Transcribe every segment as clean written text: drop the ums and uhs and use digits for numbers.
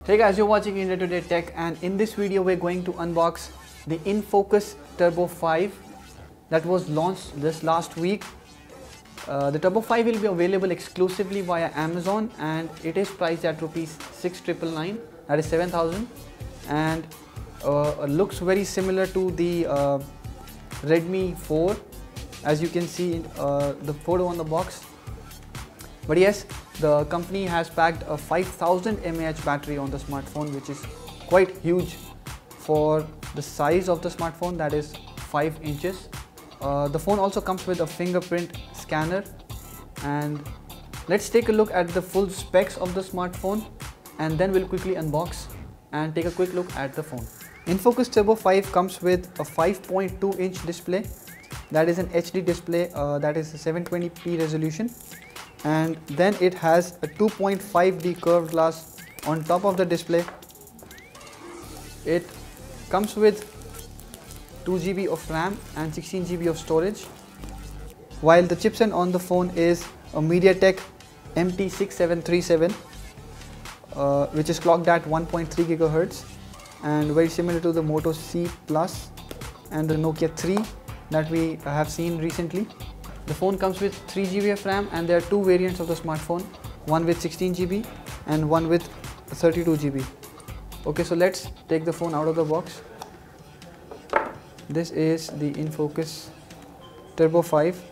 Hey guys, you're watching India Today Tech, and in this video we're going to unbox the Infocus Turbo 5 that was launched this last week. The Turbo 5 will be available exclusively via Amazon and it is priced at rupees 6,999, that is 7,000, and looks very similar to the Redmi 4 as you can see the photo on the box. But yes, the company has packed a 5000 mAh battery on the smartphone, which is quite huge for the size of the smartphone, that is 5 inches. The phone also comes with a fingerprint scanner, and let's take a look at the full specs of the smartphone and then we'll quickly unbox and take a quick look at the phone. Infocus Turbo 5 comes with a 5.2 inch display, that is an HD display, that is a 720p resolution, and then it has a 2.5D curved glass on top of the display. It comes with 2 GB of RAM and 16 GB of storage, while the chipset on the phone is a MediaTek MT6737, which is clocked at 1.3 GHz and very similar to the Moto C Plus and the Nokia 3 that we have seen recently. The phone comes with 3 GB of RAM and there are two variants of the smartphone, one with 16 GB and one with 32 GB. Okay, so let's take the phone out of the box. This is the Infocus Turbo 5.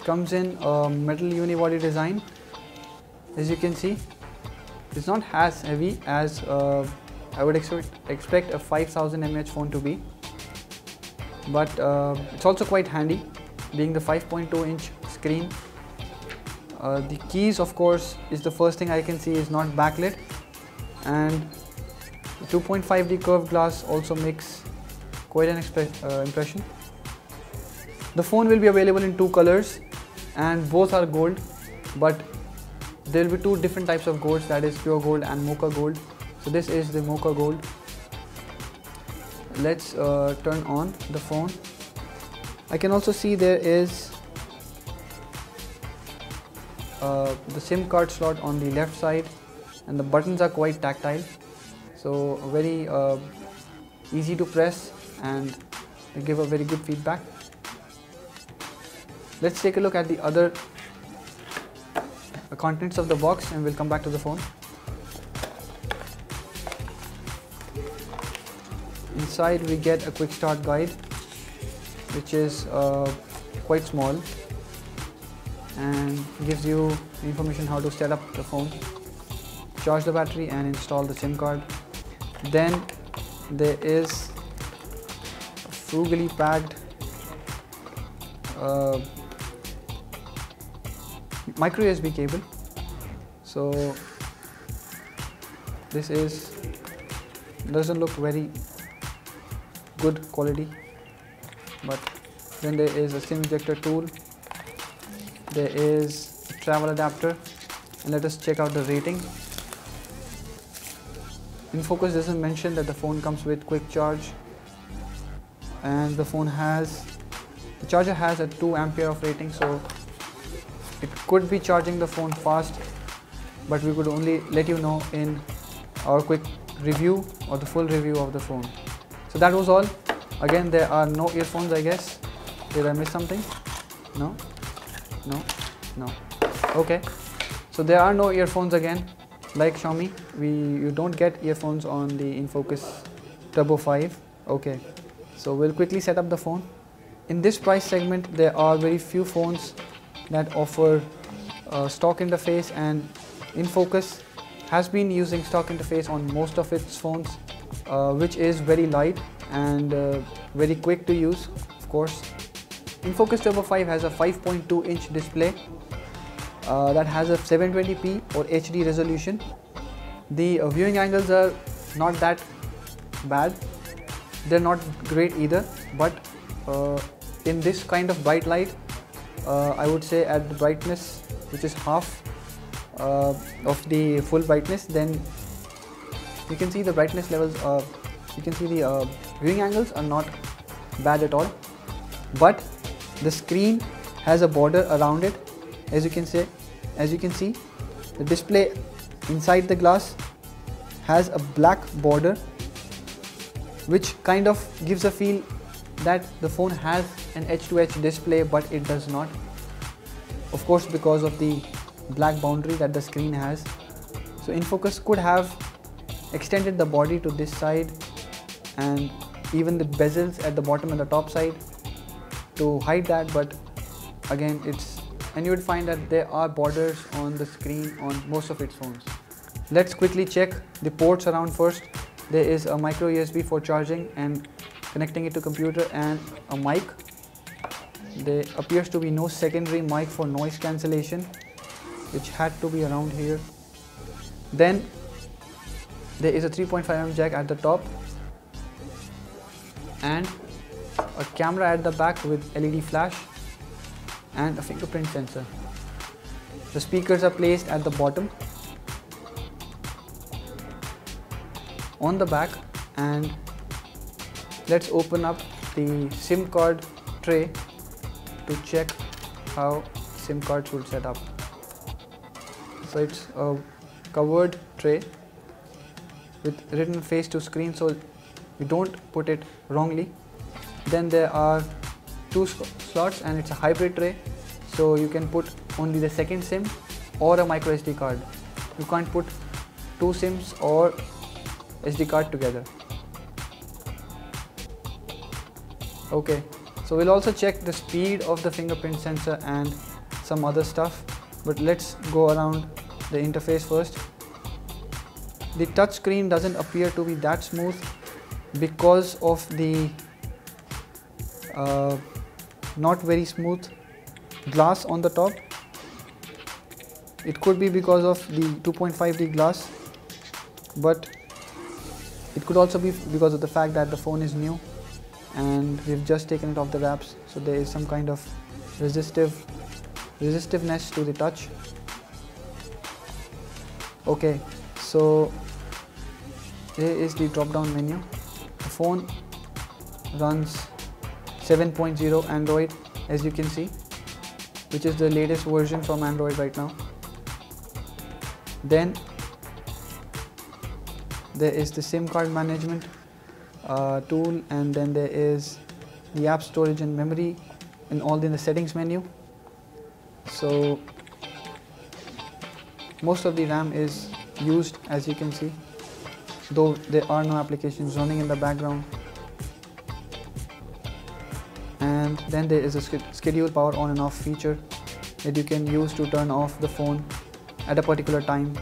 Comes in a metal unibody design. As you can see, it's not as heavy as I would expect a 5000 mAh phone to be, but it's also quite handy, being the 5.2 inch screen. The keys, of course, is the first thing I can see is not backlit, and the 2.5D curved glass also makes quite an impression. The phone will be available in two colors and both are gold, but there will be two different types of golds, that is pure gold and mocha gold. So this is the mocha gold. Let's turn on the phone. I can also see there is the SIM card slot on the left side, and the buttons are quite tactile, so very easy to press and they give a very good feedback. Let's take a look at the other contents of the box and we'll come back to the phone. Inside we get a quick start guide, which is quite small and gives you information how to set up the phone, charge the battery and install the SIM card. Then there is a frugally packed micro USB cable. So this doesn't look very good quality, but then there is a SIM ejector tool, there is a travel adapter, and let us check out the rating. Infocus doesn't mention that the phone comes with quick charge, and the charger has a 2 ampere of rating, so it could be charging the phone fast, but we could only let you know in our quick review or the full review of the phone. So that was all. Again, there are no earphones, I guess. Did I miss something? No? Okay. So there are no earphones again. Like Xiaomi, you don't get earphones on the Infocus Turbo 5. Okay. So we'll quickly set up the phone. In this price segment, there are very few phones that offer stock interface, and Infocus has been using stock interface on most of its phones, which is very light and very quick to use, of course. Infocus Turbo 5 has a 5.2 inch display that has a 720p or HD resolution. The viewing angles are not that bad, they're not great either, but in this kind of bright light, I would say at the brightness, which is half of the full brightness, then you can see the brightness levels, you can see the viewing angles are not bad at all, but the screen has a border around it As you can see, the display inside the glass has a black border, which kind of gives a feel that the phone has an edge-to-edge display, but it does not. Of course, because of the black boundary that the screen has. So Infocus could have extended the body to this side and even the bezels at the bottom and the top side to hide that, but again and you would find that there are borders on the screen on most of its phones. Let's quickly check the ports around first. There is a micro USB for charging and connecting it to computer, and a mic. There appears to be no secondary mic for noise cancellation, which had to be around here. Then there is a 3.5mm jack at the top and a camera at the back with LED flash and a fingerprint sensor. The speakers are placed at the bottom on the back, and let's open up the SIM card tray to check how SIM cards would set up. So it's a covered tray with written face to screen, so you don't put it wrongly. Then there are two slots and it's a hybrid tray, so you can put only the second SIM or a micro SD card. You can't put two SIMs or SD card together. Okay, so we'll also check the speed of the fingerprint sensor and some other stuff, but let's go around the interface first. The touch screen doesn't appear to be that smooth because of the not very smooth glass on the top. It could be because of the 2.5D glass, but it could also be because of the fact that the phone is new and we've just taken it off the wraps, so there is some kind of resistiveness to the touch. Okay, so here is the drop down menu. The phone runs 7.0 Android, as you can see, which is the latest version from Android right now. Then there is the SIM card management tool, and then there is the app storage and memory and all in the settings menu. So most of the RAM is used, as you can see, though there are no applications running in the background. And then there is a schedule power on and off feature that you can use to turn off the phone at a particular time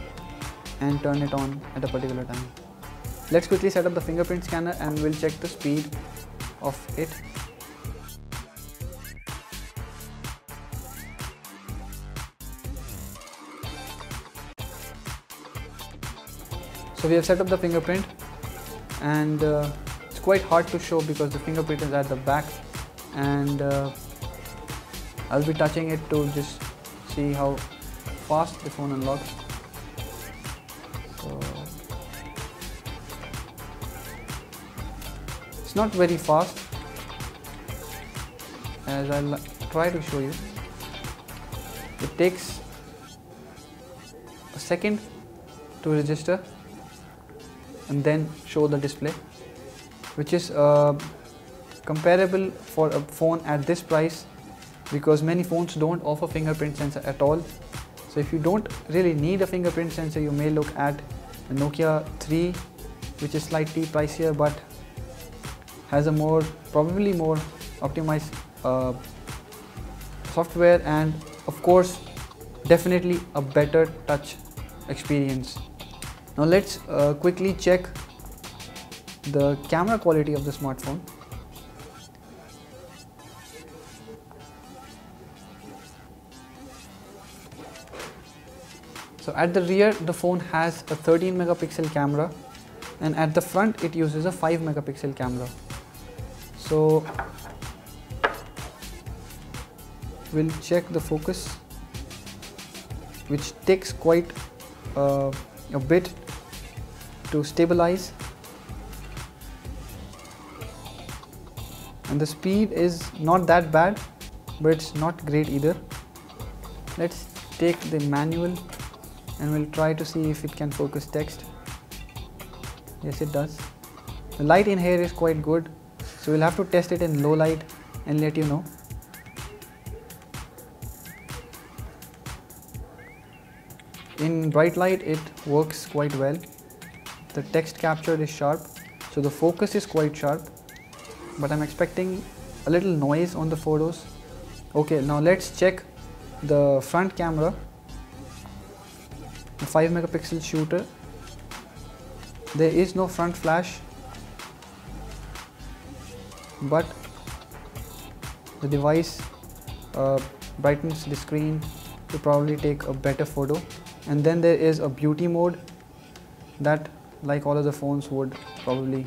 and turn it on at a particular time. Let's quickly set up the fingerprint scanner and we'll check the speed of it. So we have set up the fingerprint, and it's quite hard to show because the fingerprint is at the back, and I'll be touching it to just see how fast the phone unlocks. So it's not very fast, as I'll try to show you. It takes a second to register and then show the display, which is comparable for a phone at this price, because many phones don't offer fingerprint sensor at all. So if you don't really need a fingerprint sensor, you may look at the Nokia 3, which is slightly pricier but has a probably more optimized software, and of course definitely a better touch experience. Now let's quickly check the camera quality of the smartphone. So at the rear, the phone has a 13 megapixel camera, and at the front it uses a 5 megapixel camera. So we'll check the focus, which takes quite a bit to stabilize, and the speed is not that bad, but it's not great either. Let's take the manual and we'll try to see if it can focus text. Yes, it does. The light in here is quite good, so we'll have to test it in low light and let you know. In bright light it works quite well. The text capture is sharp, so the focus is quite sharp, but I'm expecting a little noise on the photos. Okay, now let's check the front camera. The 5 megapixel shooter. There is no front flash, but the device brightens the screen to probably take a better photo. And then there is a beauty mode that, like all other phones, would probably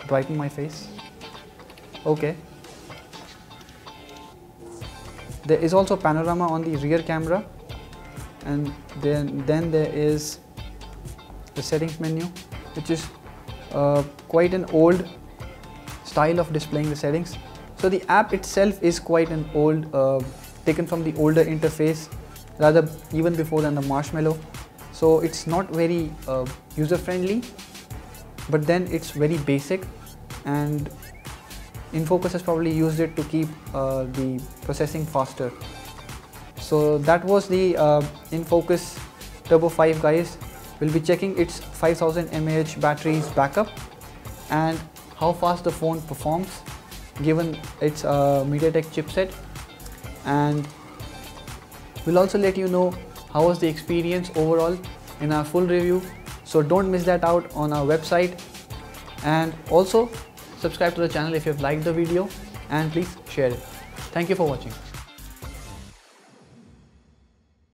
brighten my face. Okay. There is also panorama on the rear camera, and then there is the settings menu, which is quite an old style of displaying the settings. So the app itself is quite an old, taken from the older interface, rather even before than the Marshmallow. So it's not very user friendly, but then it's very basic, and Infocus has probably used it to keep the processing faster. So that was the Infocus Turbo 5, guys. We'll be checking its 5000 mAh battery's backup and how fast the phone performs given its MediaTek chipset, and we'll also let you know how was the experience overall in our full review. So don't miss that out on our website, and also subscribe to the channel if you have liked the video, and please share it. Thank you for watching.